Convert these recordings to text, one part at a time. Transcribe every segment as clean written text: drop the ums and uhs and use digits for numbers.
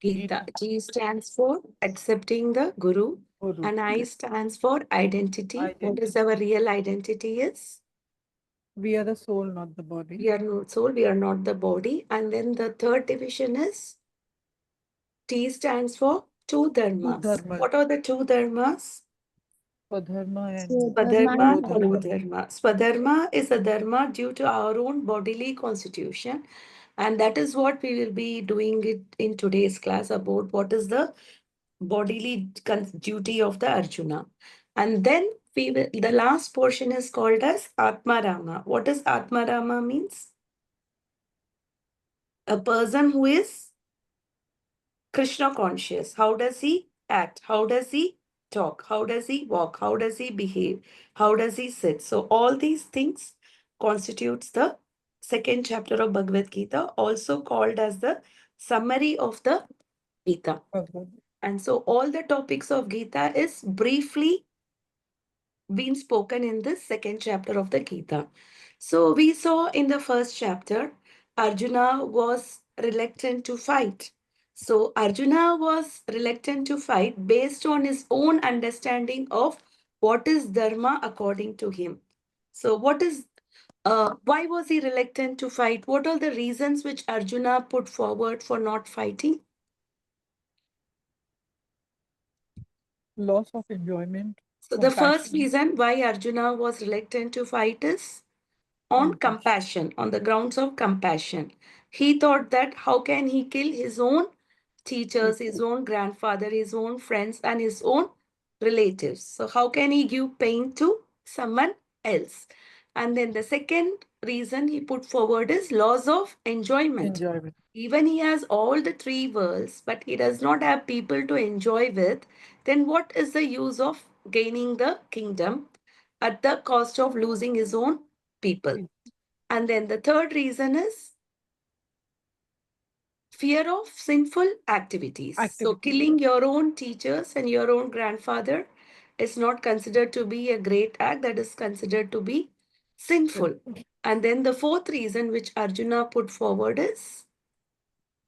Gita. G stands for accepting the Guru, Guru. and I stands for identity. What is Identity. our real identity is? We are the soul, not the body. We are not soul, we are not the body. And then the third division is T stands for two Two dharmas. dharmas. What are the two dharmas? Swadharma and Swadharma and Bodhidharma. Anudharma. Swadharma is a dharma due to our own bodily constitution. And that is what we will be doing it in today's class about what is the bodily duty of the Arjuna. And then the last portion is called as Atmarama. What does Atmarama means? A person who is Krishna conscious. How does he act? How does he talk? How does he walk? How does he behave? How does he sit? So all these things constitutes the second chapter of Bhagavad Gita, also called as the summary of the Gita. Bhagavad. And so all the topics of Gita is briefly been spoken in this second chapter of the Gita. So we saw in the first chapter, Arjuna was reluctant to fight. So Arjuna was reluctant to fight based on his own understanding of what is dharma according to him. So why was he reluctant to fight? What are the reasons which Arjuna put forward for not fighting? Loss of enjoyment. So the first Compassion. reason why Arjuna was reluctant to fight is on compassion, on the grounds of compassion. He thought that how can he kill his own teachers, his own grandfather, his own friends, and his own relatives? So, how can he give pain to someone else? And then the second reason he put forward is loss of enjoyment. Enjoyment. Even he has all the three worlds, but he does not have people to enjoy with, then what is the use of gaining the kingdom at the cost of losing his own people? And then the third reason is fear of sinful activities. So, killing your own teachers and your own grandfather is not considered to be a great act, that is considered to be sinful. And then the fourth reason which Arjuna put forward is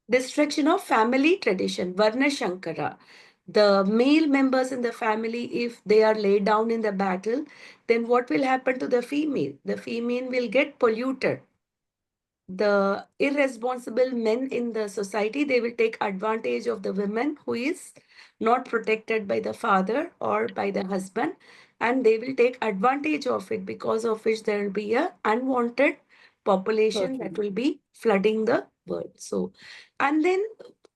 destruction of family tradition, Varna Shankara. The male members in the family, if they are laid down in the battle, then what will happen to the female? The female will get polluted. The irresponsible men in the society, they will take advantage of the women who is not protected by the father or by the husband, and they will take advantage of it, because of which there will be a unwanted population that will be flooding the world. So, and then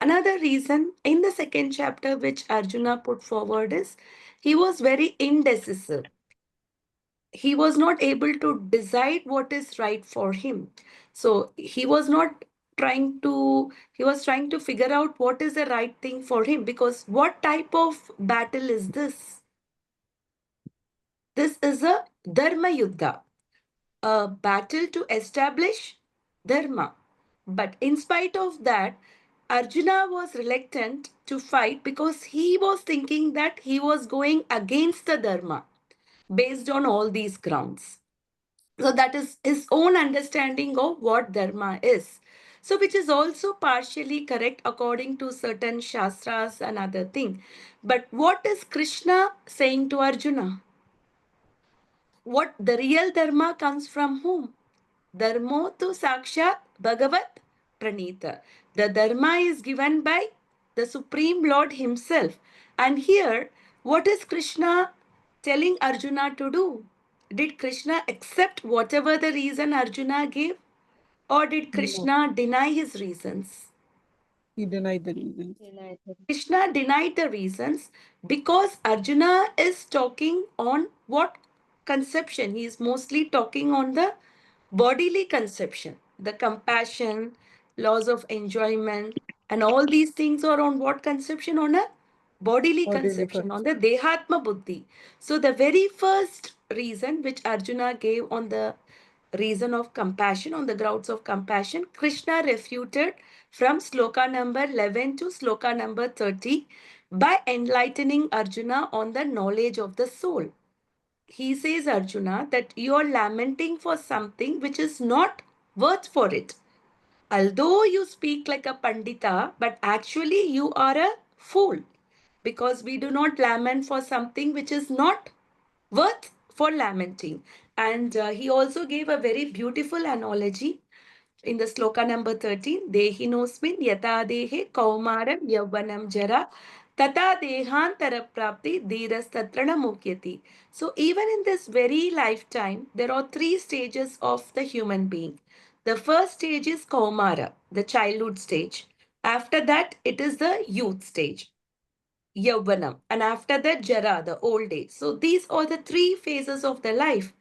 another reason in the second chapter which Arjuna put forward is he was very indecisive. He was not able to decide what is right for him. So he was not trying to, he was trying to figure out what is the right thing for him, because what type of battle is this? This is a Dharma Yuddha, a battle to establish Dharma. But in spite of that, Arjuna was reluctant to fight because he was thinking that he was going against the Dharma based on all these grounds. So that is his own understanding of what dharma is. So which is also partially correct according to certain shastras and other thing. But what is Krishna saying to Arjuna? What the real dharma comes from whom? Dharmo tu sakshat bhagavat pranita. The dharma is given by the Supreme Lord himself. And here, what is Krishna telling Arjuna to do? Did Krishna accept whatever the reason Arjuna gave? Or did Krishna deny his reasons? He denied the reasons. Krishna denied the reasons because Arjuna is talking on what conception? He is mostly talking on the bodily conception, the compassion, laws of enjoyment, and all these things are on what conception? On a bodily conception, on the Dehatma Buddhi. So, the very first reason which Arjuna gave on the reason of compassion, on the grounds of compassion, Krishna refuted from sloka number 11 to sloka number 30 by enlightening Arjuna on the knowledge of the soul. He says, Arjuna, that you are lamenting for something which is not worth for it. Although you speak like a pandita, but actually you are a fool, because we do not lament for something which is not worth for lamenting. And he also gave a very beautiful analogy in the sloka number 13. Dehinosmin yata dehe kaumaram yavvanam jara tata dehantara prapti dhiras tatrana mukyati. So even in this very lifetime, there are three stages of the human being. The first stage is kaumara, the childhood stage. After that, it is the youth stage, Yauvanam, and after that, Jara, the old age. So these are the three phases of the life.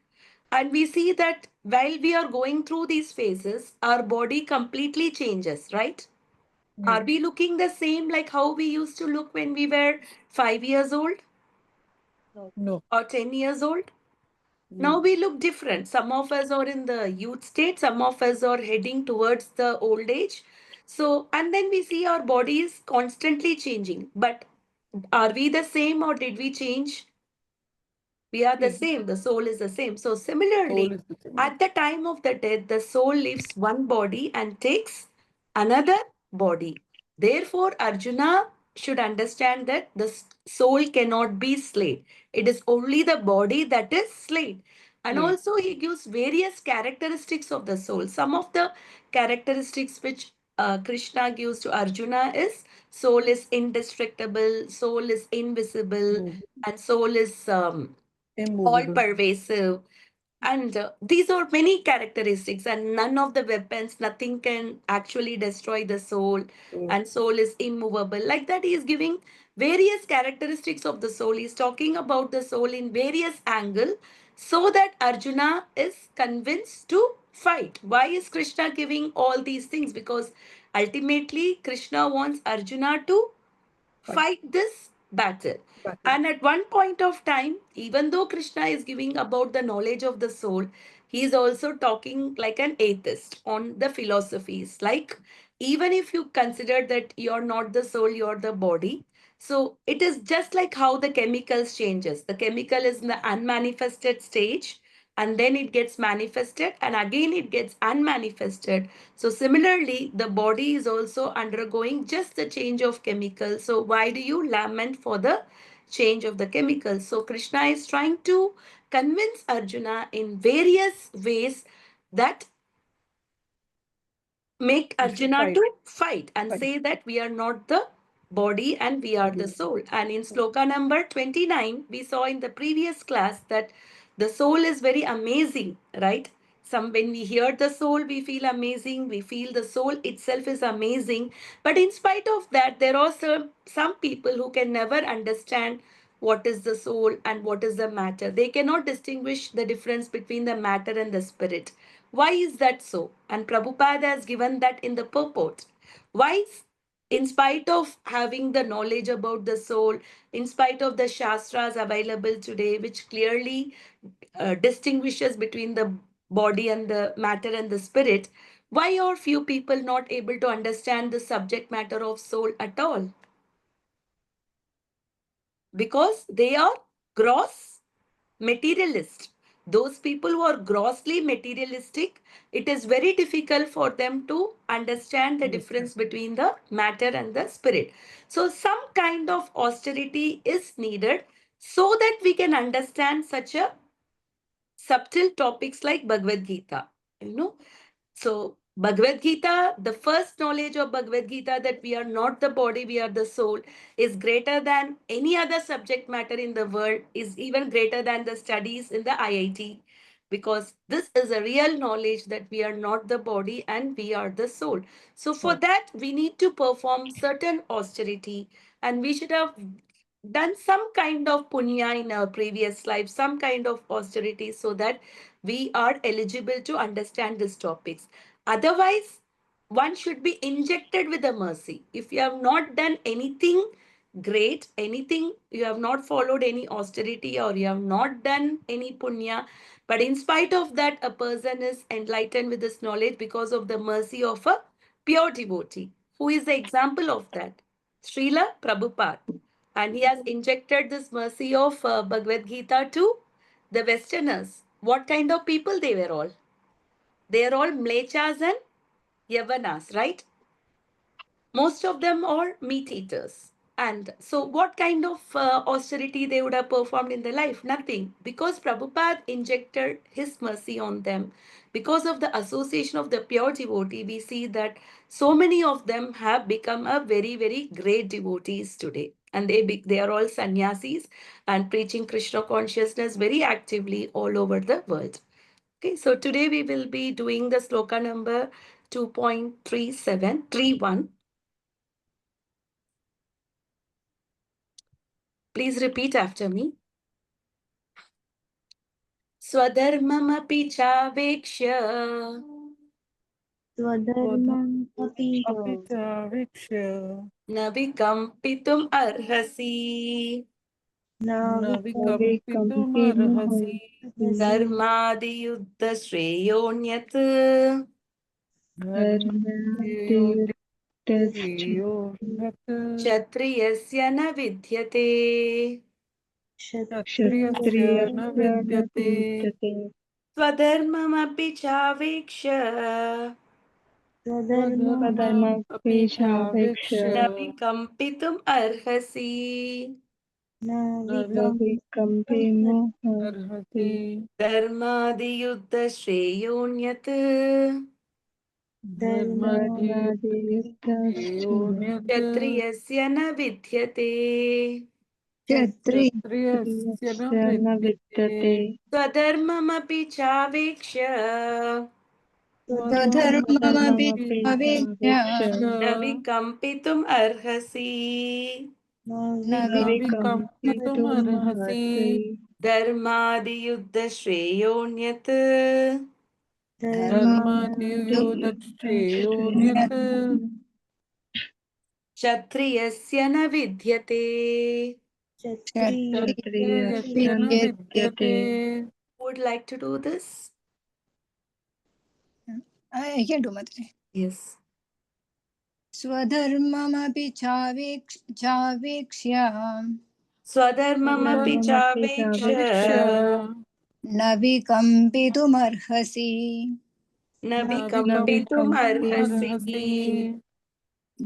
And we see that while we are going through these phases, our body completely changes, right? Are Yes. we looking the same like how we used to look when we were 5 years old No. or 10 years old? Now No. we look different. Some of us are in the youth state, some of us are heading towards the old age. So, and then we see our body is constantly changing. But are we the same or did we change? We are the Yes. same. The soul is the same. So, Soul similarly, is the same. at the time of the death, the soul leaves one body and takes another body. Therefore, Arjuna should understand that the soul cannot be slain. It is only the body that is slain. And Slave. also, he gives various characteristics of the soul. Some of the characteristics which Krishna gives to Arjuna is soul is indestructible, soul is invisible, Move. and soul is all Immovable. pervasive. And these are many characteristics, and none of the weapons, nothing can actually destroy the soul, So, and soul is immovable. Like that, he is giving various characteristics of the soul. He's talking about the soul in various angles so that Arjuna is convinced to fight. Why is Krishna giving all these things? Because ultimately, Krishna wants Arjuna to fight. fight this battle. Battle. And at one point of time, even though Krishna is giving about the knowledge of the soul, he is also talking like an atheist on the philosophies. Like, even if you consider that you're not the soul, you're the body. So it is just like how the chemicals changes. The chemical is in the unmanifested stage, and then it gets manifested, and again it gets unmanifested. So similarly, the body is also undergoing just the change of chemicals. So why do you lament for the change of the chemicals? So Krishna is trying to convince Arjuna in various ways that make You should Arjuna fight. to fight and Fight. say that we are not the body and we are the Body. soul. And in sloka number 29, we saw in the previous class that the soul is very amazing, right? When we hear the soul, we feel amazing. We feel the soul itself is amazing. But in spite of that, there are some people who can never understand what is the soul and what is the matter. They cannot distinguish the difference between the matter and the spirit. Why is that so? And Prabhupada has given that in the purport. Why, in spite of having the knowledge about the soul, in spite of the Shastras available today, which clearly distinguishes between the body and the matter and the spirit, why are few people not able to understand the subject matter of soul at all? Because they are gross materialist. Those people who are grossly materialistic, it is very difficult for them to understand the Understand. difference between the matter and the spirit. So some kind of austerity is needed so that we can understand such a subtle topics like Bhagavad Gita. You know, so, Bhagavad Gita, the first knowledge of Bhagavad Gita that we are not the body, we are the soul, is greater than any other subject matter in the world, is even greater than the studies in the IIT, because this is a real knowledge that we are not the body and we are the soul. So, for So, that, we need to perform certain austerity, and we should have done some kind of punya in our previous life, some kind of austerity, so that we are eligible to understand these topics. Otherwise, one should be injected with the mercy. If you have not done anything great, anything, you have not followed any austerity or you have not done any punya, but in spite of that, a person is enlightened with this knowledge because of the mercy of a pure devotee. Who is the example of that? Srila Prabhupada. And he has injected this mercy of Bhagavad Gita to the Westerners. What kind of people they were all? They are all mlechas and Yavanas, right? Most of them are meat eaters. And so, what kind of austerity they would have performed in their life? Nothing. Because Prabhupada injected his mercy on them, because of the association of the pure devotee, we see that so many of them have become a very, very great devotees today. And they are all sannyasis and preaching Krishna consciousness very actively all over the world. Okay, so today we will be doing the sloka number 2.3731. Please repeat after me. Swadharmamapi chaveksha स्वधर्मम् अपि अपि च वीक्ष्य na vikampitum arhasi न न विकम्पितुमर्हसि विकम्पितुमर्हसि dharmadi yuddha shreyoonyat धर्मयोद्ययोर्यत् kshatriyasya na vidyate. क्षत्रियस्य न विद्यते Swadharmamapi chaveksha स्वधर्ममपि चावेक्ष्य na vikampitum arhasi न विकम्पितुमर्हसि dharmadi yuddha shreyoonyat धर्मादियुद्धश्रेयोन्यत् क्षत्रियस्य न विद्यते क्षत्रियस्य न विद्यते स्वधर्ममपि चावेक्ष्य स्वधर्ममपि स्वधर्ममपि अवेक्ष्य न विकम्पितुम् अर्हसि न न विकम्पितुमर्हसि धर्मादियुद्धश्रेयोऽन्यत् धर्मादियुद्धश्रेयोन्यत् क्षत्रियस्य न विद्यते. क्षत्रियस्य न विद्यते Would like to do this? I can do Mataji. Yes. स्वधर्ममपि चावेक्ष्य स्वधर्ममपि चावेक्ष्य न विकम्पितुमर्हसि न विकम्पितुम् अर्हसि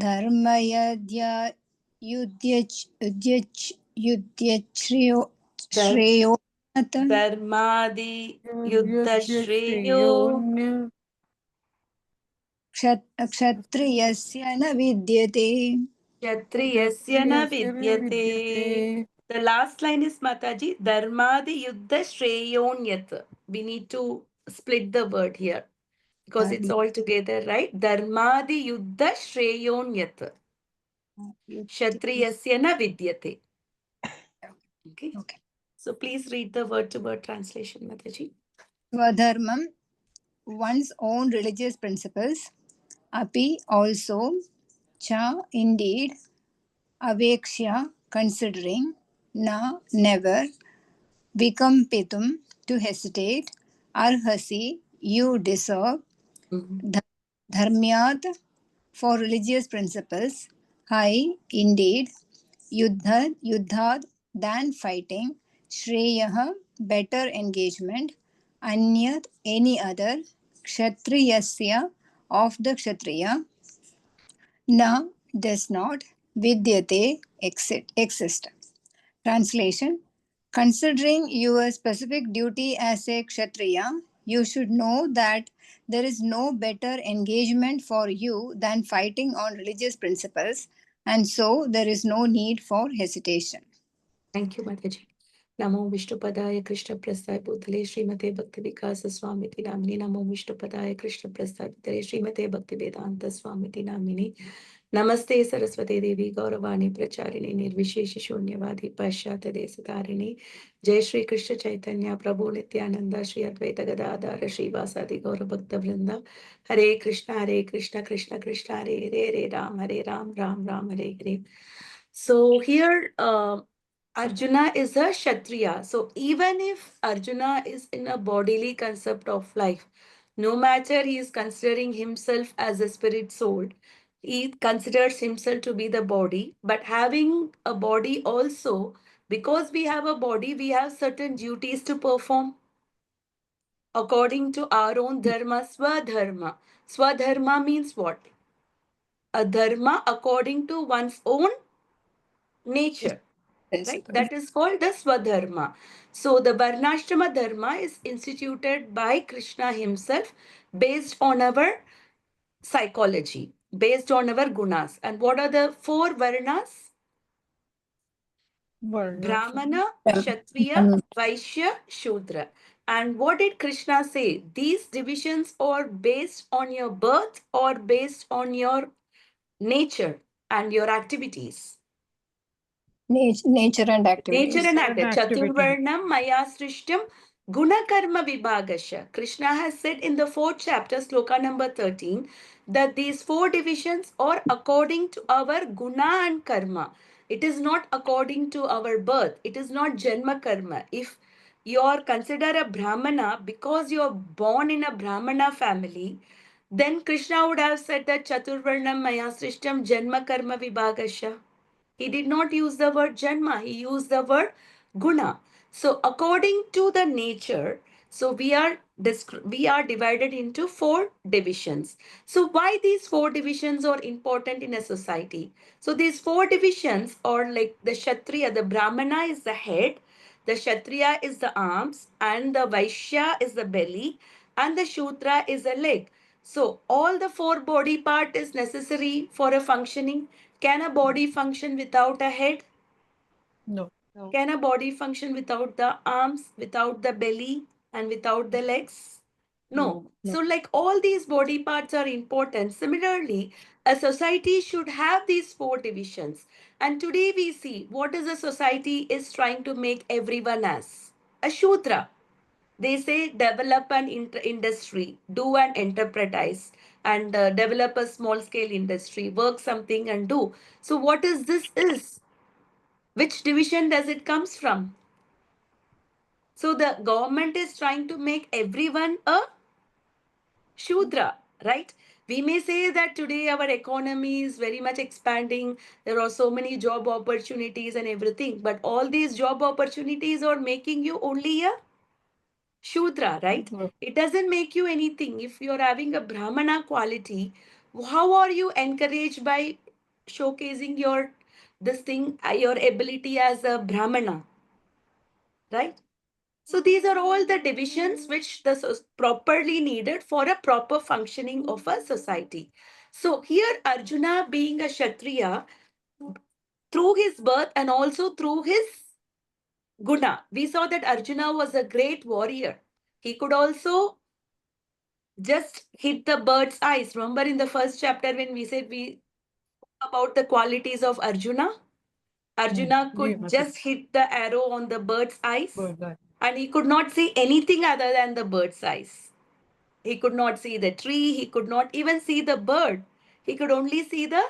धर्मयद्युध्यश्रेयो धर्मादि युद्धश्रेयो क्षत्रियस्य न विद्यते. क्षत्रियस्य न विद्यते. The last line is Mataji, Dharmadi Yuddha Shreyonyat. We need to split the word here because it's all together, right? Dharmadi Yuddha Shreyonyat. Kshatriyasya na vidyate. Okay. So please read the word to word translation, Mataji. Swadharmam, one's own religious principles. Api, also. Cha, indeed. Avekshya, considering. Na, never. Vikampitum, to hesitate. Arhasi, you deserve. Dharmyat, for religious principles. Hai, indeed. Yuddhad, than fighting. Shreyah, better engagement. Anyat, any other. Kshatriyasya, of the Kshatriya. Na, does not. Vidyate, exist. Translation: considering your specific duty as a Kshatriya, you should know that there is no better engagement for you than fighting on religious principles, and so there is no need for hesitation. Thank you, Mataji. Namo Vishnupadaya Krishna Prasthaya Bhutale Srimate Bhakti Vikasa Swamiti Namini. Namo Vishnupadaya Krishna Prasthaya Bhutale Srimate Bhakti Vedanta Swamiti Namini. Namaste Saraswati Devi Gauravani Pracharini Nirvishesha Shunyavadi Pashyata Desatarini. Jai Shri Krishna Chaitanya Prabhu Nityananda Shri Advaita Gadadhara Shri Vasadi Gaura Bhakta Vrinda. Hare Krishna Krishna Krishna Hare Hare Hare Ram Ram Hare Hare. So here Arjuna is a Kshatriya. So even if Arjuna is in a bodily concept of life, no matter he is considering himself as a spirit soul, he considers himself to be the body, but having a body also, because we have a body, we have certain duties to perform according to our own dharma, swadharma. Swadharma means what? A dharma according to one's own nature. Right? That is called the Swadharma. So the Varnashrama Dharma is instituted by Krishna himself based on our psychology, based on our gunas. And what are the 4 Varnas? Brahmana, Kshatriya, Vaishya, Shudra. And what did Krishna say? These divisions are based on your birth or based on your nature and your activities. Nature and activities. Nature and activity. Chaturvarnam Maya Srishtam Guna Karma Vibhagasha. Krishna has said in the 4th chapter, sloka number 13, that these 4 divisions are according to our guna and karma. It is not according to our birth. It is not Janma Karma. If you are considered a Brahmana because you are born in a Brahmana family, then Krishna would have said that Chaturvarnam Maya Srishtam Janma Karma Vibhagasha. He did not use the word Janma, he used the word Guna. So according to the nature, so we are divided into 4 divisions. So why these 4 divisions are important in a society? So these 4 divisions are like the Kshatriya, the Brahmana is the head, the Kshatriya is the arms, and the Vaishya is the belly, and the Shudra is the leg. So all the 4 body part is necessary for a functioning. Can a body function without a head? No. Can a body function without the arms, without the belly, and without the legs? No. So like all these body parts are important. Similarly, a society should have these 4 divisions. And today we see what is a society is trying to make everyone as a Shudra. They say develop an industry, do an enterprise, and develop a small scale industry, work something and do. So what is this is? Which division does it comes from? So the government is trying to make everyone a Shudra, right? We may say that today our economy is very much expanding. There are so many job opportunities and everything, but all these job opportunities are making you only a Shudra, right? It doesn't make you anything. If you're having a Brahmana quality, how are you encouraged by showcasing your this thing, your ability as a Brahmana, right? So these are all the divisions which the properly needed for a proper functioning of a society. So here Arjuna being a Kshatriya, through his birth and also through his guna, we saw that Arjuna was a great warrior. He could also just hit the bird's eyes. Remember in the first chapter when we said we about the qualities of Arjuna? Arjuna could just hit the arrow on the bird's eyes and he could not see anything other than the bird's eyes. He could not see the tree. He could not even see the bird. He could only see the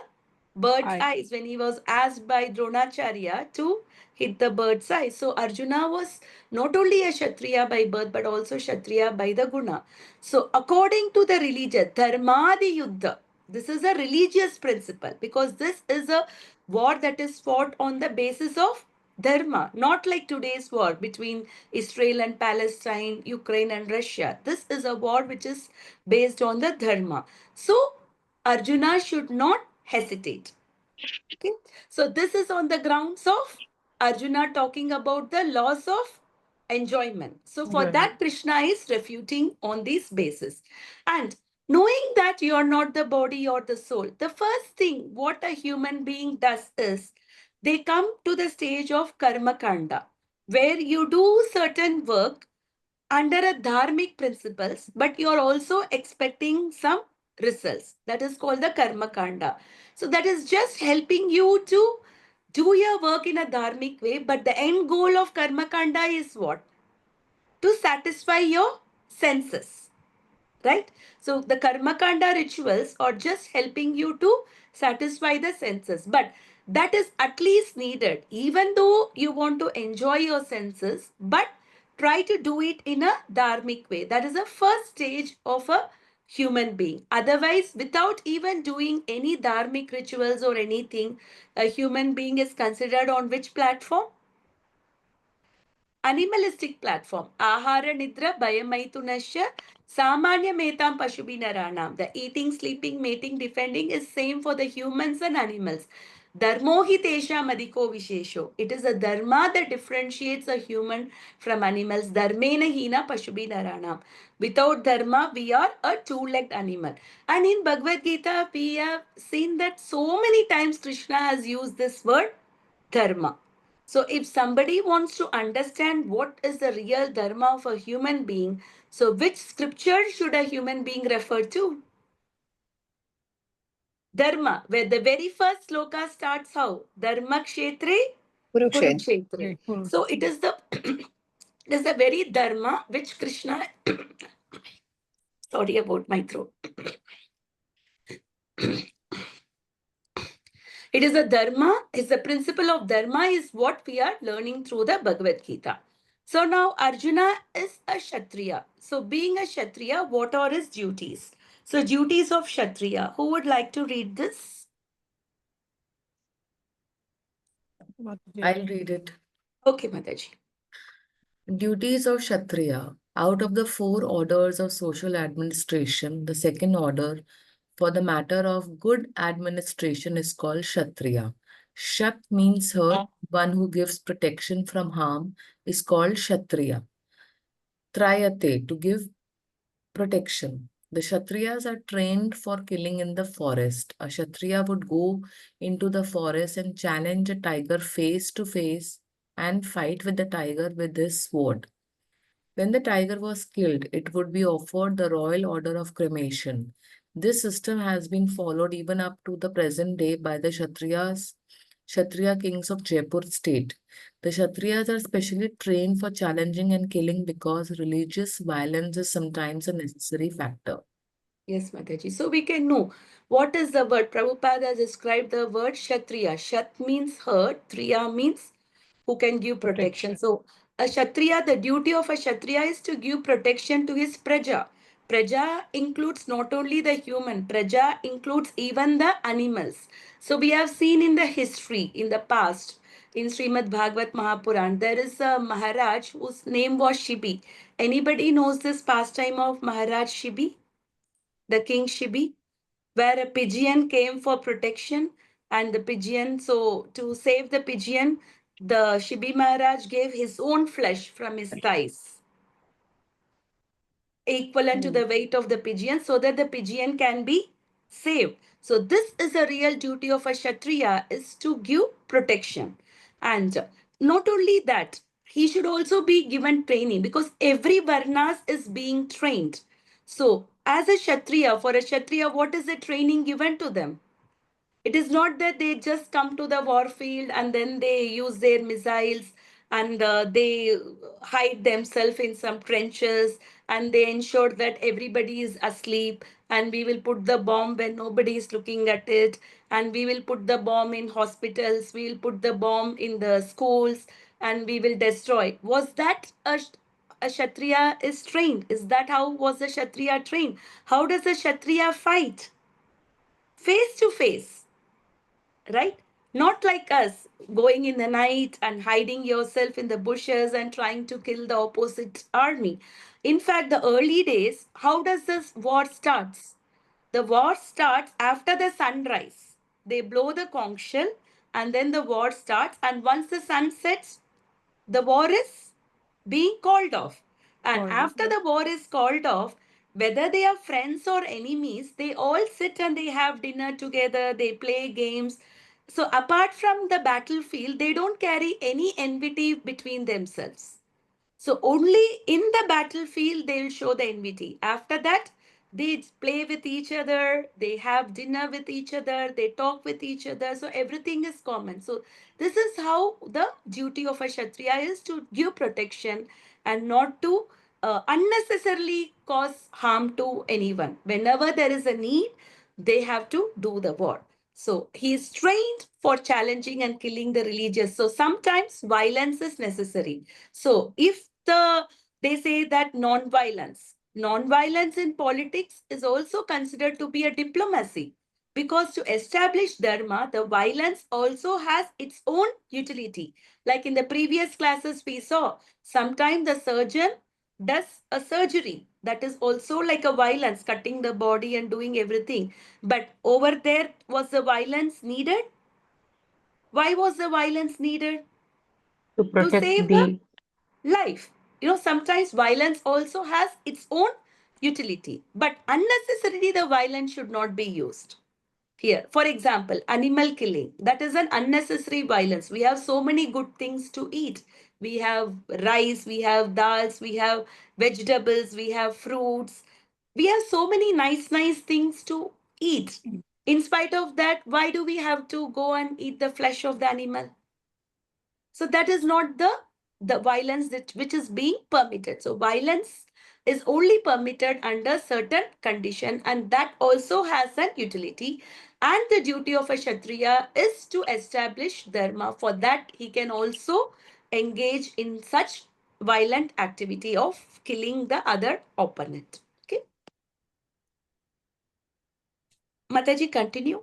bird's eyes when he was asked by Dronacharya to hit the bird's eyes. So Arjuna was not only a Kshatriya by birth but also Kshatriya by the Guna. So according to the religion, Dharmadi Yuddha, this is a religious principle because this is a war that is fought on the basis of Dharma, not like today's war between Israel and Palestine, Ukraine and Russia. This is a war which is based on the Dharma. So Arjuna should not hesitate. Okay. So this is on the grounds of Arjuna talking about the loss of enjoyment. So for that, Krishna is refuting on this basis. And knowing that you are not the body or the soul, the first thing what a human being does is they come to the stage of karma kanda, where you do certain work under a dharmic principles, but you're also expecting some results. That is called the karma kanda. So that is just helping you to do your work in a dharmic way, but the end goal of karma kanda is what? To satisfy your senses, right? So the karma kanda rituals are just helping you to satisfy the senses, but that is at least needed, even though you want to enjoy your senses, but try to do it in a dharmic way. That is the first stage of a human being. Otherwise, without even doing any dharmic rituals or anything, a human being is considered on which platform? animalistic platform. Ahara nidra bhayamaitunasya samanya metam pashubinaranam. The eating, sleeping, mating, defending is same for the humans and animals. Dharmo hi tesha madiko vishesho. It is a dharma that differentiates a human from animals. Dharmena hina pashubinaranam. Without dharma, we are a two-legged animal. And in Bhagavad Gita, we have seen that so many times Krishna has used this word dharma. So if somebody wants to understand what is the real dharma of a human being, so which scripture should a human being refer to? Dharma, where the very first sloka starts how? Dharma kshetre Kurukshetra. Kurukshetre. So it is the it is the very dharma which Krishna sorry about my throat. It is a dharma, is the principle of dharma is what we are learning through the Bhagavad Gita. So now Arjuna is a Kshatriya. So being a Kshatriya, what are his duties? So duties of Kshatriya. Who would like to read this? I'll read it. Okay, Mataji. Duties of Kshatriya. Out of the 4 orders of social administration, the second order for the matter of good administration is called Kshatriya. Kshat means hurt, one who gives protection from harm is called Kshatriya. Trayate, to give protection. The Kshatriyas are trained for killing in the forest. A Kshatriya would go into the forest and challenge a tiger face to face and fight with the tiger with his sword. When the tiger was killed, it would be offered the royal order of cremation. This system has been followed even up to the present day by the Kshatriya kings of Jaipur state. The Kshatriyas are specially trained for challenging and killing because religious violence is sometimes a necessary factor. Yes, Mataji. So we can know what is the word. Prabhupada has described the word Kshatriya. Shat means hurt, Triya means who can give protection. So a Kshatriya, the duty of a Kshatriya is to give protection to his Praja. Praja includes not only the human, Praja includes even the animals. So we have seen in the history, in the past, in Srimad Bhagavat Mahapuran, there is a Maharaj whose name was Shibi. Anybody knows this pastime of Maharaj Shibi? The King Shibi, where a pigeon came for protection and the pigeon, so to save the pigeon, the Shibi Maharaj gave his own flesh from his thighs, equivalent to the weight of the pigeon, so that the pigeon can be saved. So this is a real duty of a Kshatriya, is to give protection. And not only that, he should also be given training because every Varnas is being trained. So as a Kshatriya, for a Kshatriya, what is the training given to them? It is not that they just come to the war field and then they use their missiles and they hide themselves in some trenches and they ensure that everybody is asleep and we will put the bomb when nobody is looking at it and we will put the bomb in hospitals, we will put the bomb in the schools and we will destroy. Was that a Kshatriya is trained? Is that how was a Kshatriya trained? How does a Kshatriya fight? Face to face, right? Not like us going in the night and hiding yourself in the bushes and trying to kill the opposite army. In fact, the early days, how does this war starts? The war starts after the sunrise. They blow the conch shell and then the war starts. And once the sun sets, the war is being called off. And after the war is called off, whether they are friends or enemies, they all sit and they have dinner together, they play games. So, apart from the battlefield, they don't carry any enmity between themselves. So only in the battlefield they'll show the enmity. After that, they play with each other, they have dinner with each other, they talk with each other. So everything is common. So this is how the duty of a Kshatriya is to give protection and not to unnecessarily cause harm to anyone. Whenever there is a need, they have to do the war. So he is trained for challenging and killing the religious. So sometimes violence is necessary. So if they say that non-violence in politics is also considered to be a diplomacy. Because to establish dharma, the violence also has its own utility. Like in the previous classes, we saw sometimes the surgeon does a surgery that is also like a violence, cutting the body and doing everything. But over there, was the violence needed? Why was the violence needed? To To protect save the the life. Sometimes violence also has its own utility, but unnecessarily the violence should not be used. Here, for example, animal killing, that is an unnecessary violence. We have so many good things to eat. We have rice, we have dals, we have vegetables, we have fruits. We have so many nice things to eat. In spite of that, why do we have to go and eat the flesh of the animal? So that is not the violence which is being permitted. So violence is only permitted under certain condition, and that also has an utility. And the duty of a Kshatriya is to establish dharma. For that, he can also engage in such violent activity of killing the other opponent. Okay. Mataji, continue.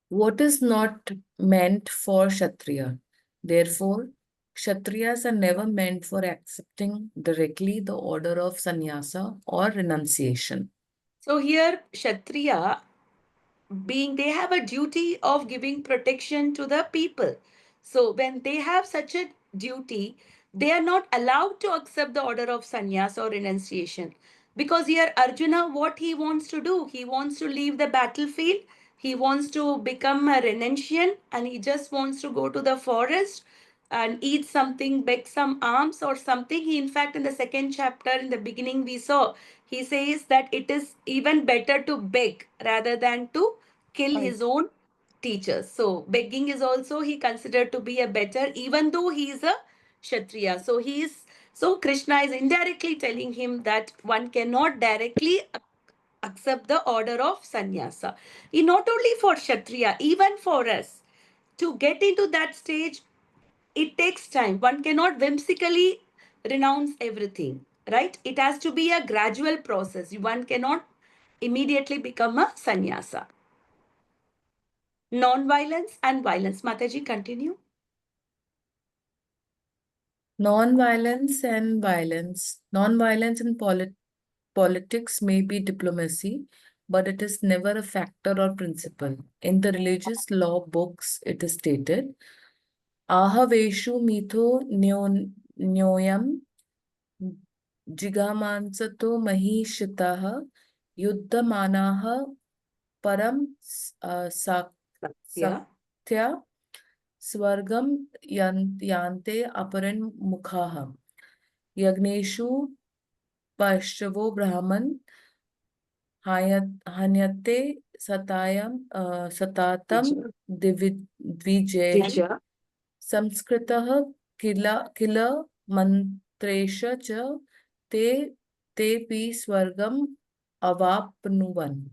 What is not meant for Kshatriya? Therefore, Kshatriyas are never meant for accepting directly the order of sannyasa or renunciation. So here, Kshatriya they have a duty of giving protection to the people. So when they have such a duty, they are not allowed to accept the order of sannyas or renunciation. Because here Arjuna, what he wants to do, he wants to leave the battlefield, he wants to become a renunciant, and he just wants to go to the forest and eat something, beg some alms or something. He, in fact, in the second chapter, in the beginning, we saw, he says that it is even better to beg rather than to kill his own teachers. So begging is also he considered to be a better, even though he is a Kshatriya. So Krishna is indirectly telling him that one cannot directly accept the order of sannyasa. Not only for Kshatriya, even for us, to get into that stage, it takes time. One cannot whimsically renounce everything, right? It has to be a gradual process. One cannot immediately become a sannyasa. Non-violence and violence. Mataji, continue. Non-violence and violence. Non-violence in politics may be diplomacy, but it is never a factor or principle. In the religious law books, it is stated, Ahaveshu mitho nyoyam jigamansato mahishitaha yuddhamanaha param Yeah. saktya swargam yante aparan mukhaha yagneshu Vaishavo Brahman Hanyate Satayam Satatam Dvijay Vijaya. Samskritah Kila Mantresha Cha Te Pi Swargam Avapnuvan.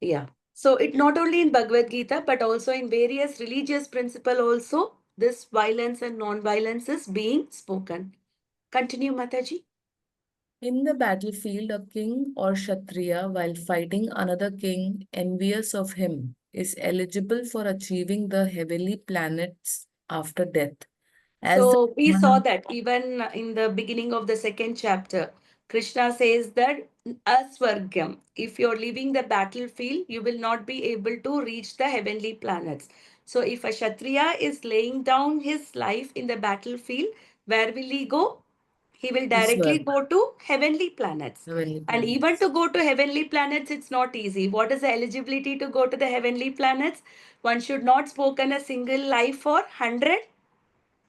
Yeah. So it not only in Bhagavad Gita, but also in various religious principle also, this violence and non-violence is being spoken. Continue, Mataji. In the battlefield, a king or Kshatriya, while fighting another king envious of him, is eligible for achieving the heavenly planets after death. As So we saw that even in the beginning of the second chapter, Krishna says that Aswargam, if you're leaving the battlefield, you will not be able to reach the heavenly planets. So if a Kshatriya is laying down his life in the battlefield, where will he go? He will directly go to heavenly planets. Heavenly And planets. even to go to heavenly planets, it's not easy. What is the eligibility to go to the heavenly planets? One should not spoken a single life for 100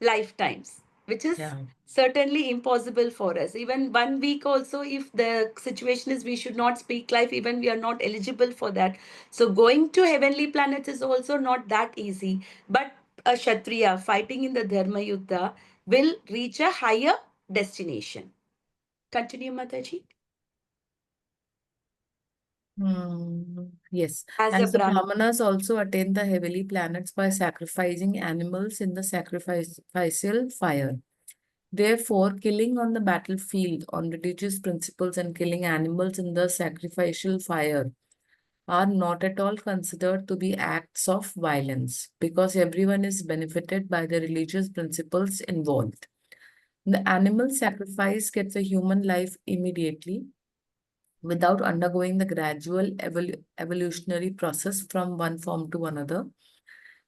lifetimes, which is certainly impossible for us. Even 1 week also, if the situation is we should not speak life, even we are not eligible for that. So going to heavenly planets is also not that easy. But a Kshatriya fighting in the Dharma Yuddha will reach a higher destination. Continue, Mataji. Yes. As The a Brahmanas also attain the heavenly planets by sacrificing animals in the sacrificial fire. Therefore, killing on the battlefield on religious principles and killing animals in the sacrificial fire are not at all considered to be acts of violence because everyone is benefited by the religious principles involved. The animal sacrifice gets a human life immediately without undergoing the gradual evolutionary process from one form to another.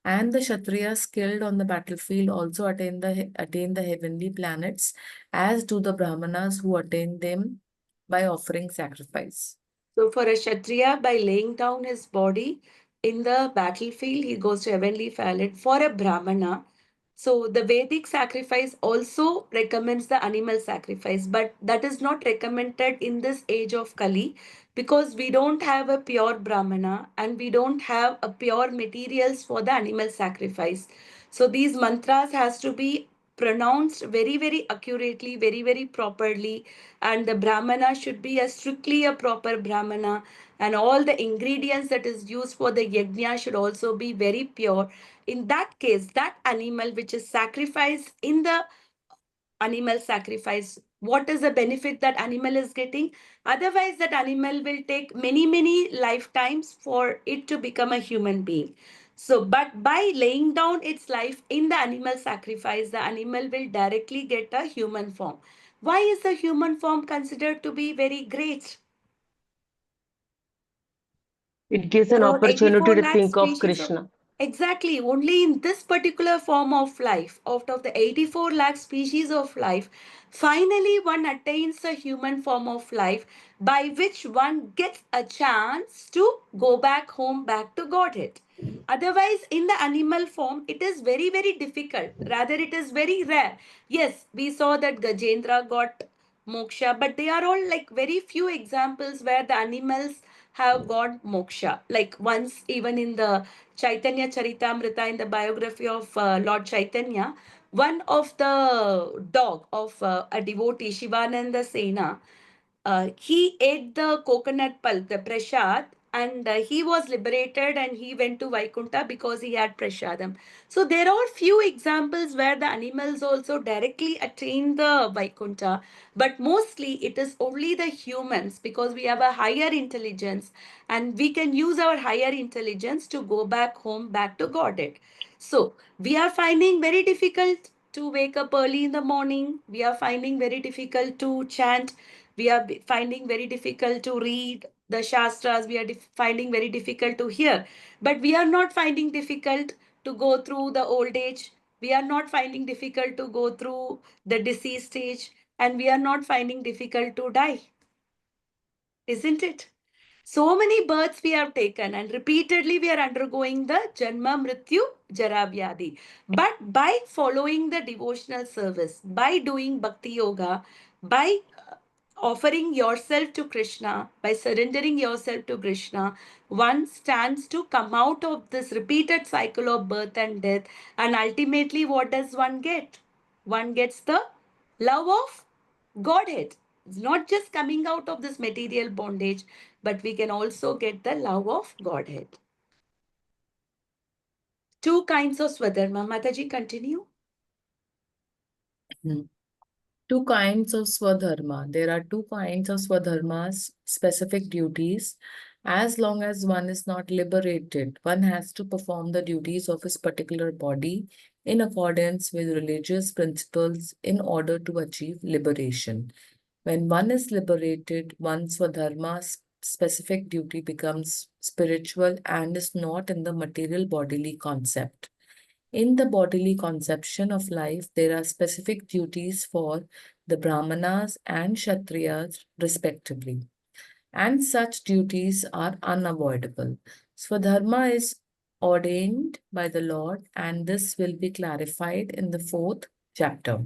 And the Kshatriyas killed on the battlefield also attain the heavenly planets, as do the Brahmanas who attain them by offering sacrifice. So for a Kshatriya, by laying down his body in the battlefield, he goes to heavenly planet. For a Brahmana, so the Vedic sacrifice also recommends the animal sacrifice, but that is not recommended in this age of Kali because we don't have a pure Brahmana and we don't have a pure materials for the animal sacrifice. So these mantras has to be pronounced very, very accurately, very, very properly, and the Brahmana should be a strictly a proper Brahmana, and all the ingredients that is used for the yajna should also be very pure. In that case, that animal which is sacrificed in the animal sacrifice, what is the benefit that animal is getting? Otherwise, that animal will take many, many lifetimes for it to become a human being. So, but by laying down its life in the animal sacrifice, the animal will directly get a human form. Why is the human form considered to be very great? It gives There an are opportunity 84 to lakh think of species of. Krishna. Exactly, only in this particular form of life, out of the 84 lakh species of life, finally one attains a human form of life by which one gets a chance to go back home, back to Godhead. Otherwise, in the animal form, it is very, very difficult. Rather, it is very rare. Yes, we saw that Gajendra got moksha, but they are all like very few examples where the animals have got moksha. Like once, even in the Chaitanya Charitamrita, in the biography of Lord Chaitanya, one of the dog of a devotee, Shivananda Sena, he ate the coconut pulp, the prasad, and he was liberated and he went to Vaikunta because he had prasadam. So there are few examples where the animals also directly attain the Vaikunta, but mostly it is only the humans because we have a higher intelligence and we can use our higher intelligence to go back home, back to Godhead. So we are finding very difficult to wake up early in the morning. We are finding very difficult to chant. We are finding very difficult to read the Shastras. We are finding very difficult to hear. But we are not finding difficult to go through the old age. We are not finding difficult to go through the disease stage. And we are not finding difficult to die. Isn't it? So many births we have taken and repeatedly we are undergoing the Janma Mrityu Jara Vyadi. But by following the devotional service, by doing Bhakti Yoga, by offering yourself to Krishna, by surrendering yourself to Krishna, one stands to come out of this repeated cycle of birth and death. And ultimately, what does one get? One gets the love of Godhead. It's not just coming out of this material bondage, but we can also get the love of Godhead. Two kinds of Swadharma. Mataji, continue. Two kinds of Swadharma. There are two kinds of Swadharmas, specific duties. As long as one is not liberated, one has to perform the duties of his particular body in accordance with religious principles in order to achieve liberation. When one is liberated, one's Swadharma's specific duty becomes spiritual and is not in the material bodily concept. In the bodily conception of life, there are specific duties for the Brahmanas and Kshatriyas, respectively, and such duties are unavoidable. Swadharma is ordained by the Lord, and this will be clarified in the fourth chapter.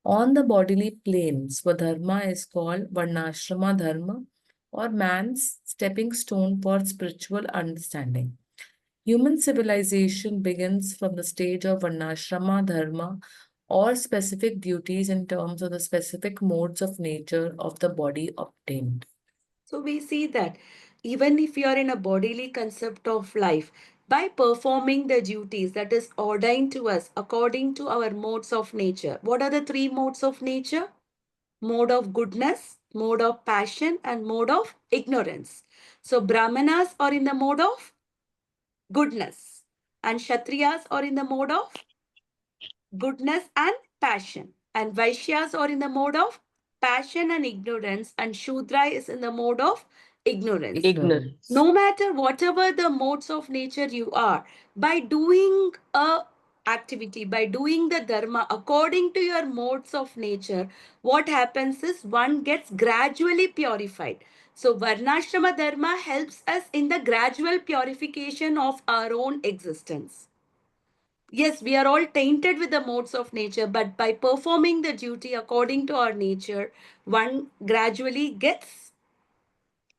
On the bodily plane, Swadharma is called Varnashrama Dharma, or man's stepping stone for spiritual understanding. Human civilization begins from the stage of Varnashrama Dharma, or specific duties in terms of the specific modes of nature of the body obtained. So we see that even if you are in a bodily concept of life, by performing the duties that is ordained to us according to our modes of nature. What are the three modes of nature? Mode of goodness, mode of passion, and mode of ignorance. So Brahmanas are in the mode of goodness, and Kshatriyas are in the mode of goodness and passion, and Vaishyas are in the mode of passion and ignorance, and Shudra is in the mode of ignorance. Ignorance. No matter whatever the modes of nature you are, by doing a activity, by doing the dharma according to your modes of nature, what happens is one gets gradually purified. So Varnashrama dharma helps us in the gradual purification of our own existence. Yes, we are all tainted with the modes of nature, but by performing the duty according to our nature, one gradually gets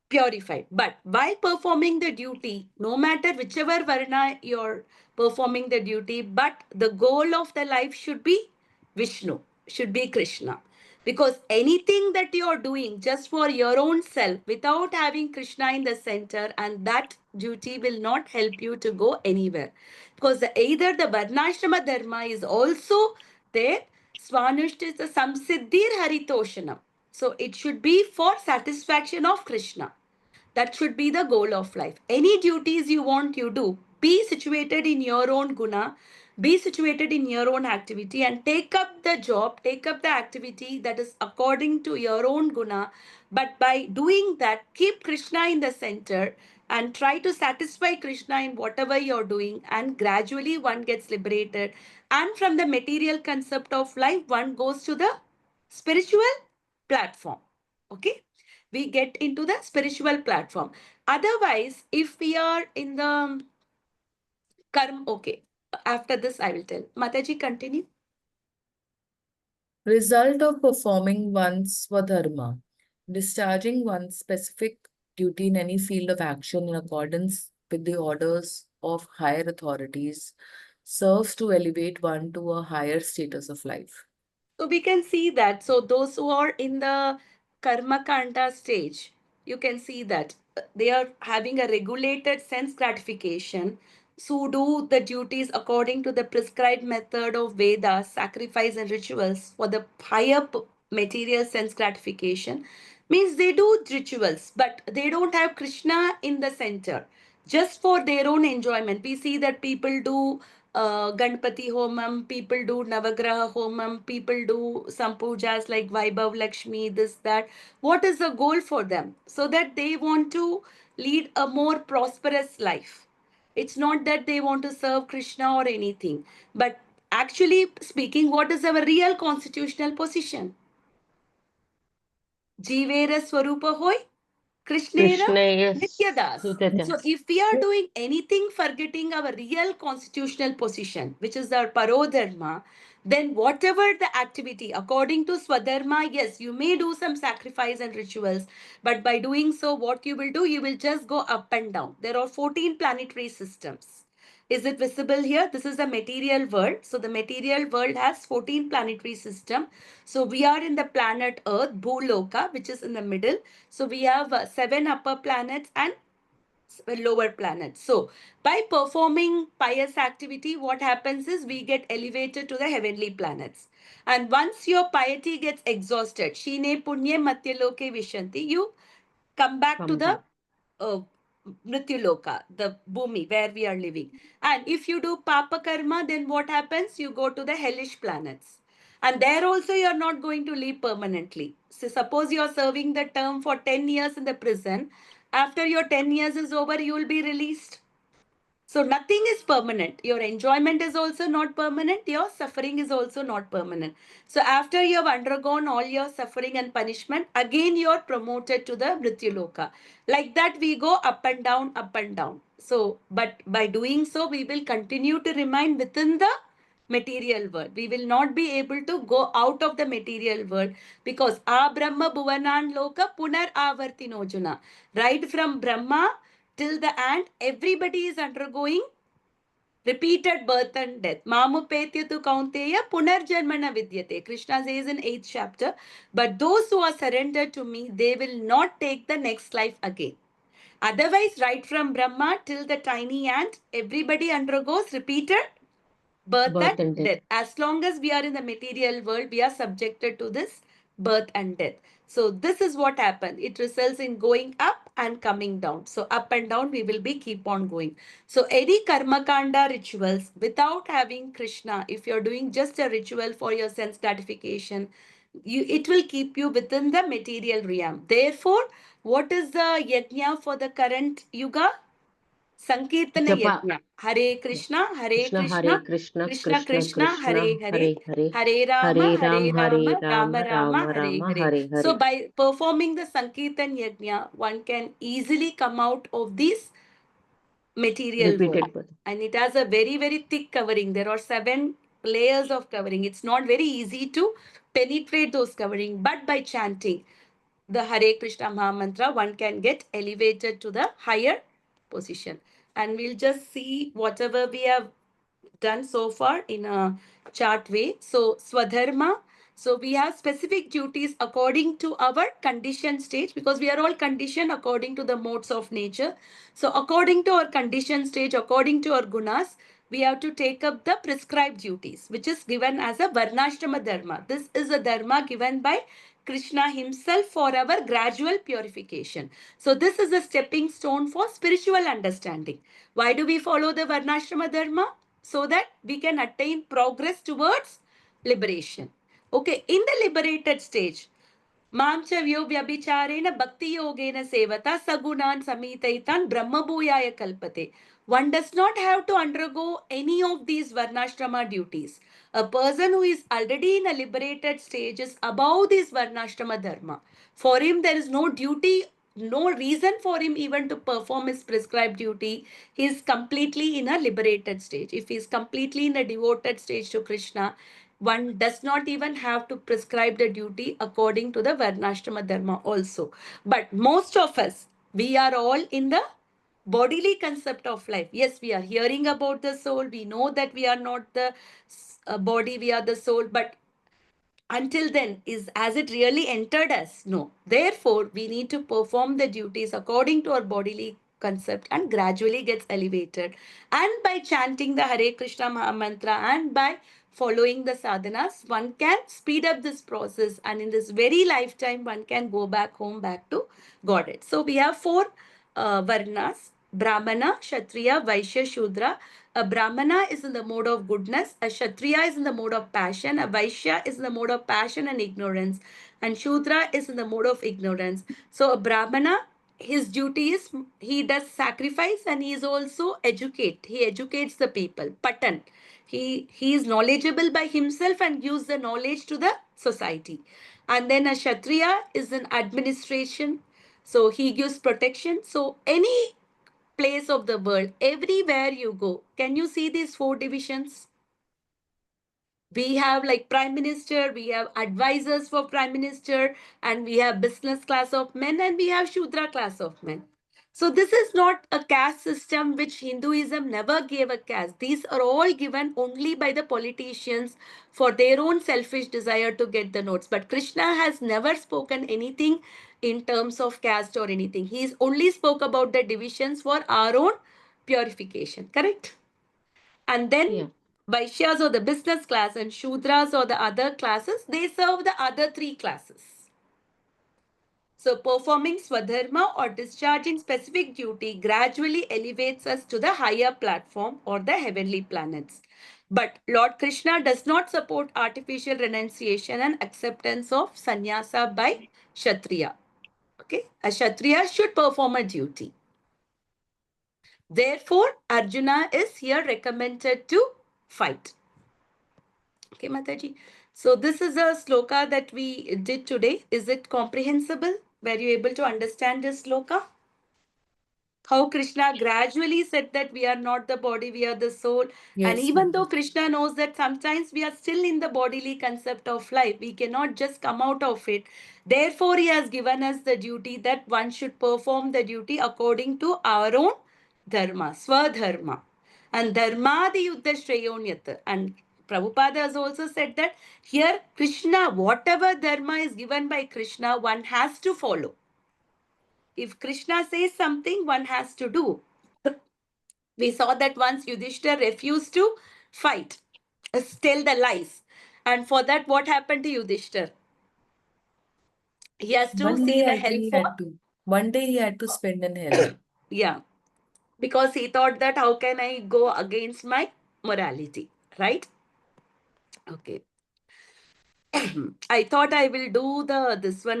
purified. But by performing the duty, no matter whichever varna you're performing the duty, but the goal of the life should be Vishnu, should be Krishna. Because anything that you're doing just for your own self without having Krishna in the center, and that duty will not help you to go anywhere. Because either the Varnashrama Dharma is also there, Swanushta is the Samsiddhir Haritoshanam. So it should be for satisfaction of Krishna. That should be the goal of life. Any duties you want, you do. Be situated in your own guna, be situated in your own activity, and take up the job, take up the activity that is according to your own guna. But by doing that, keep Krishna in the center and try to satisfy Krishna in whatever you're doing, and gradually one gets liberated. And from the material concept of life, one goes to the spiritual platform. Okay, we get into the spiritual platform. Otherwise, if we are in the karma, okay, after this I will tell. Mataji, continue. Result of performing one's Swadharma. Discharging one's specific duty in any field of action in accordance with the orders of higher authorities serves to elevate one to a higher status of life. So we can see that. So those who are in the karma kanda stage, you can see that they are having a regulated sense gratification. So do the duties according to the prescribed method of Vedas, sacrifice and rituals for the higher material sense gratification. Means they do rituals, but they don't have Krishna in the center. Just for their own enjoyment. We see that people do Ganpati Homam, people do Navagraha Homam, people do some pujas like Vaibhav Lakshmi, this, that. What is the goal for them? So that they want to lead a more prosperous life. It's not that they want to serve Krishna or anything. But actually speaking, what is our real constitutional position? Jivera Swarupa Hoy, Krishnera Nityadas. So if we are doing anything forgetting our real constitutional position, which is our parodharma, then whatever the activity, according to Swadharma, yes, you may do some sacrifice and rituals, but by doing so, what you will do, you will just go up and down. There are 14 planetary systems. Is it visible here? This is the material world. So the material world has 14 planetary system. So we are in the planet Earth, Bhuloka, which is in the middle. So we have 7 upper planets and lower planets. So by performing pious activity, what happens is we get elevated to the heavenly planets. And once your piety gets exhausted, Shine Punye Matyaloke Vishanti, you come back to the Mrityuloka, the Bhumi, where we are living. And if you do Papa Karma, then what happens? You go to the hellish planets. And there also you are not going to live permanently. So suppose you are serving the term for 10 years in the prison. After your 10 years is over, you will be released. So nothing is permanent. Your enjoyment is also not permanent. Your suffering is also not permanent. So after you have undergone all your suffering and punishment, again you are promoted to the Mrityuloka. Like that we go up and down, up and down. So, but by doing so, we will continue to remain within the material world. We will not be able to go out of the material world because A Brahma Bhuvanan Loka Punar Avartinojuna. Right from Brahma till the end, everybody is undergoing repeated birth and death. Mamupetyatu kaunteya punarjanmana vidyate. Krishna says in 8th chapter, but those who are surrendered to me, they will not take the next life again. Otherwise, right from Brahma till the tiny ant, everybody undergoes repeated birth and death. As long as we are in the material world, we are subjected to this birth and death. So this is what happens. It results in going up and coming down. So up and down, we will be keep on going. So any karma kanda rituals without having Krishna, if you're doing just a ritual for your sense gratification, it will keep you within the material realm. Therefore, what is the yajna for the current yuga? Sankirtana Japa. Yajna. Hare Krishna, Hare Krishna Hare Krishna, Krishna, Krishna Krishna Krishna, Krishna, Hare Hare, Hare Hare, Hare Rama, Hare Ram, Hare Hare Rama, Rama, Rama Rama, Rama Hare Rama, Hare. Hare So Hare. by performing the Sankirtan Yajna, one can easily come out of this material world. Repeated birth. And it has a very, very thick covering. There are 7 layers of covering. It's not very easy to penetrate those covering, but by chanting the Hare Krishna Maha Mantra, one can get elevated to the higher position. And we'll just see whatever we have done so far in a chart way. So Swadharma. So we have specific duties according to our condition stage, because we are all conditioned according to the modes of nature. So according to our condition stage, according to our gunas, we have to take up the prescribed duties, which is given as a Varnashrama Dharma. This is a Dharma given by Krishna himself for our gradual purification. So this is a stepping stone for spiritual understanding. Why do we follow the Varnashrama Dharma? So that we can attain progress towards liberation. Okay, in the liberated stage, Mamcha vyo vyabhicharena bhakti yogena sevata sagunan samitaitan brahmabhuyaya kalpate. One does not have to undergo any of these varnashrama duties. A person who is already in a liberated stage is above this varnashrama dharma. For him, there is no duty, no reason for him even to perform his prescribed duty. He is completely in a liberated stage. If he is completely in a devoted stage to Krishna, one does not even have to prescribe the duty according to the Varnashrama Dharma also. But most of us, we are all in the bodily concept of life. Yes, we are hearing about the soul. We know that we are not the body, we are the soul. But until then, is as it really entered us? No. Therefore, we need to perform the duties according to our bodily concept and gradually gets elevated. And by chanting the Hare Krishna Maha Mantra and by following the sadhanas, one can speed up this process, and in this very lifetime, one can go back home, back to Godhead. So we have 4 varnas: Brahmana, Kshatriya, Vaishya, Shudra. A Brahmana is in the mode of goodness, a Kshatriya is in the mode of passion, a Vaishya is in the mode of passion and ignorance, and Shudra is in the mode of ignorance. So a Brahmana, his duty is he does sacrifice and he is also educate. He educates the people. Patan. He is knowledgeable by himself and gives the knowledge to the society. And then a Kshatriya is in administration. So he gives protection. So any place of the world, everywhere you go, can you see these 4 divisions? We have like prime minister, we have advisors for prime minister, and we have business class of men, and we have Shudra class of men. So this is not a caste system which Hinduism never gave a caste. These are all given only by the politicians for their own selfish desire to get the notes. But Krishna has never spoken anything in terms of caste or anything. He's only spoke about the divisions for our own purification, correct? And then Vaishyas or the business class and Shudras or the other classes, they serve the other 3 classes. So performing Swadharma or discharging specific duty gradually elevates us to the higher platform or the heavenly planets. But Lord Krishna does not support artificial renunciation and acceptance of sannyasa by Kshatriya. Okay, a Kshatriya should perform a duty. Therefore, Arjuna is here recommended to fight. Okay, Mataji. So this is a sloka that we did today. Is it comprehensible? Were you able to understand this sloka? How Krishna gradually said that we are not the body, we are the soul. And Yes, even though Mataji. Krishna knows that sometimes we are still in the bodily concept of life, we cannot just come out of it. Therefore, he has given us the duty that one should perform the duty according to our own dharma, swadharma. And dharmadi yuddha shreyonyat. And Prabhupada has also said that here Krishna, whatever dharma is given by Krishna, one has to follow. If Krishna says something, one has to do. We saw that once Yudhishthir refused to fight, tell the lies. And for that, what happened to Yudhishthir? He has to One see day the I hell think he for, had to. One day he had to spend in hell. yeah, because he thought that how can I go against my morality, right? Okay. I thought I will do this one